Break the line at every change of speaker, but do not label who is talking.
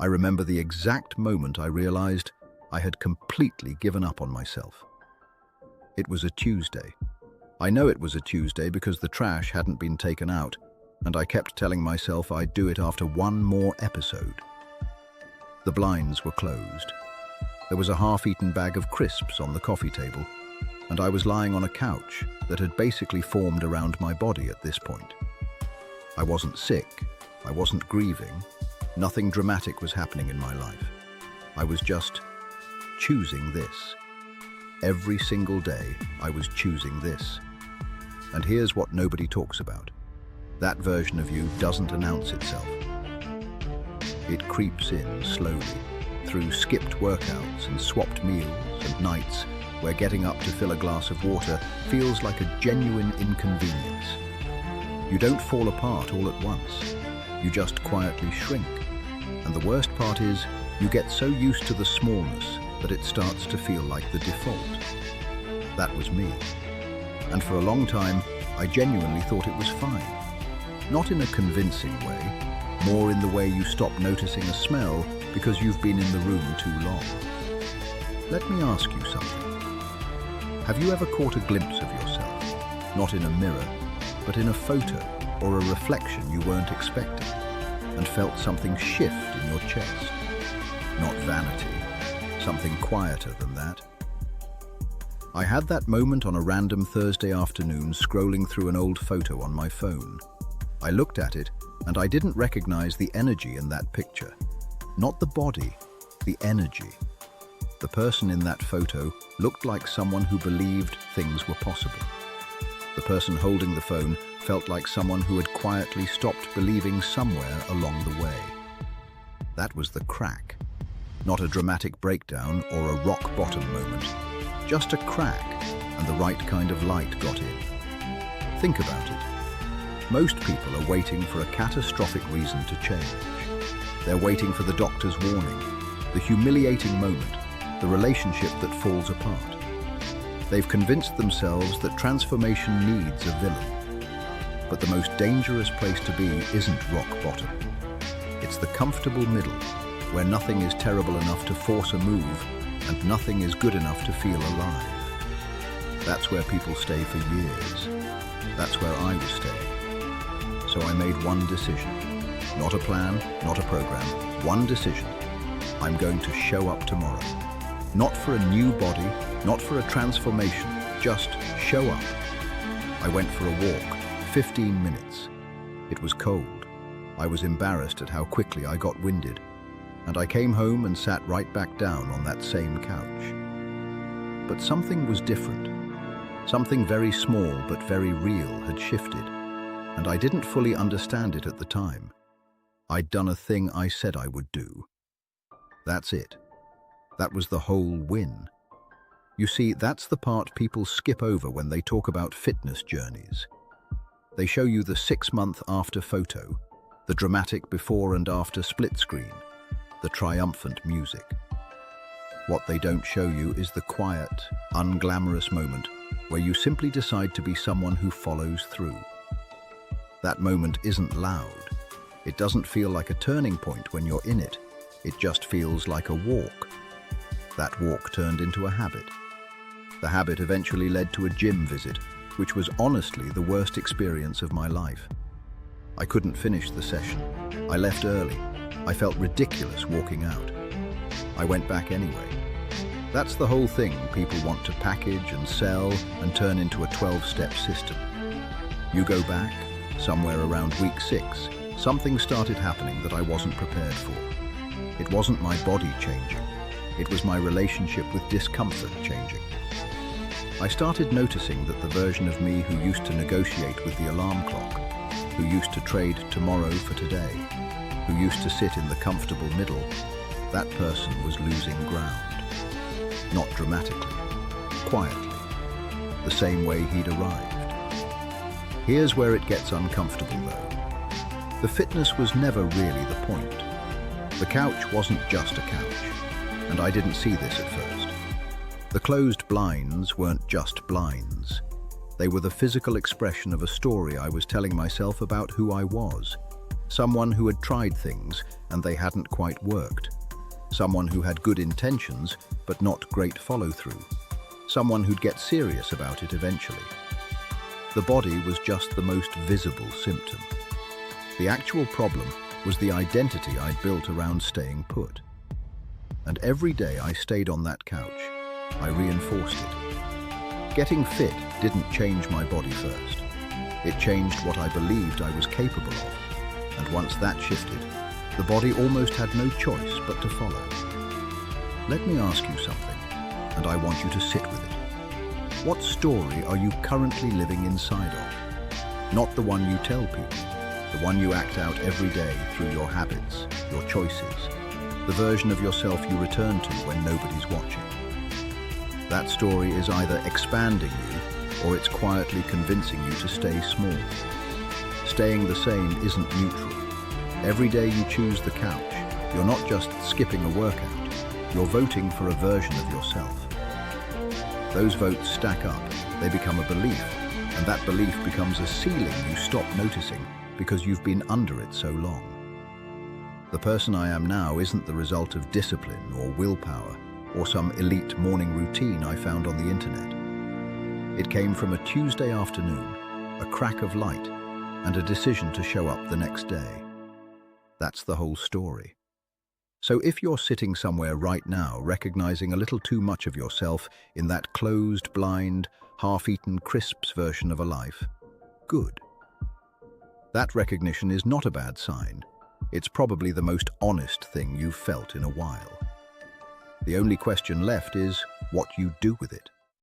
I remember the exact moment I realized I had completely given up on myself. It was a Tuesday. I know it was a Tuesday because the trash hadn't been taken out, and I kept telling myself I'd do it after one more episode. The blinds were closed. There was a half-eaten bag of crisps on the coffee table, and I was lying on a couch that had basically formed around my body at this point. I wasn't sick. I wasn't grieving. Nothing dramatic was happening in my life. I was just choosing this. Every single day, I was choosing this. And here's what nobody talks about. That version of you doesn't announce itself. It creeps in slowly, through skipped workouts and swapped meals and nights where getting up to fill a glass of water feels like a genuine inconvenience. You don't fall apart all at once. You just quietly shrink. And the worst part is, you get so used to the smallness that it starts to feel like the default. That was me. And for a long time, I genuinely thought it was fine. Not in a convincing way, more in the way you stop noticing a smell because you've been in the room too long. Let me ask you something. Have you ever caught a glimpse of yourself? Not in a mirror, but in a photo or a reflection you weren't expecting, and felt something shift in your chest? Not vanity. Something quieter than that. I had that moment on a random Thursday afternoon scrolling through an old photo on my phone. I looked at it and I didn't recognize the energy in that picture. Not the body, the energy. The person in that photo looked like someone who believed things were possible. The person holding the phone felt like someone who had quietly stopped believing somewhere along the way. That was the crack. Not a dramatic breakdown or a rock bottom moment. Just a crack, and the right kind of light got in. Think about it. Most people are waiting for a catastrophic reason to change. They're waiting for the doctor's warning, the humiliating moment, the relationship that falls apart. They've convinced themselves that transformation needs a villain. But the most dangerous place to be isn't rock bottom. It's the comfortable middle, where nothing is terrible enough to force a move and nothing is good enough to feel alive. That's where people stay for years. That's where I was staying. So I made one decision. Not a plan, not a program. One decision. I'm going to show up tomorrow. Not for a new body, not for a transformation, just show up. I went for a walk, 15 minutes. It was cold. I was embarrassed at how quickly I got winded. And I came home and sat right back down on that same couch. But something was different. Something very small but very real had shifted, and I didn't fully understand it at the time. I'd done a thing I said I would do. That's it. That was the whole win. You see, that's the part people skip over when they talk about fitness journeys. They show you the 6-month after photo, the dramatic before and after split screen, the triumphant music. What they don't show you is the quiet, unglamorous moment where you simply decide to be someone who follows through. That moment isn't loud. It doesn't feel like a turning point when you're in it. It just feels like a walk. That walk turned into a habit. The habit eventually led to a gym visit, which was honestly the worst experience of my life. I couldn't finish the session. I left early. I felt ridiculous walking out. I went back anyway. That's the whole thing people want to package and sell and turn into a 12-step system. You go back, somewhere around week 6, something started happening that I wasn't prepared for. It wasn't my body changing. It was my relationship with discomfort changing. I started noticing that the version of me who used to negotiate with the alarm clock, who used to trade tomorrow for today, who used to sit in the comfortable middle, that person was losing ground. Not dramatically, quietly, the same way he'd arrived. Here's where it gets uncomfortable though. The fitness was never really the point. The couch wasn't just a couch, and I didn't see this at first. The closed blinds weren't just blinds. They were the physical expression of a story I was telling myself about who I was. Someone who had tried things and they hadn't quite worked. Someone who had good intentions but not great follow-through. Someone who'd get serious about it eventually. The body was just the most visible symptom. The actual problem was the identity I'd built around staying put. And every day I stayed on that couch, I reinforced it. Getting fit didn't change my body first. It changed what I believed I was capable of. And once that shifted, the body almost had no choice but to follow. Let me ask you something, and I want you to sit with it. What story are you currently living inside of? Not the one you tell people, the one you act out every day through your habits, your choices, the version of yourself you return to when nobody's watching. That story is either expanding you, or it's quietly convincing you to stay small. Staying the same isn't neutral. Every day you choose the couch, you're not just skipping a workout, you're voting for a version of yourself. Those votes stack up, they become a belief, and that belief becomes a ceiling you stop noticing because you've been under it so long. The person I am now isn't the result of discipline or willpower or some elite morning routine I found on the internet. It came from a Tuesday afternoon, a crack of light, and a decision to show up the next day. That's the whole story. So if you're sitting somewhere right now recognizing a little too much of yourself in that closed, blind, half-eaten crisps version of a life, good. That recognition is not a bad sign. It's probably the most honest thing you've felt in a while. The only question left is what you do with it.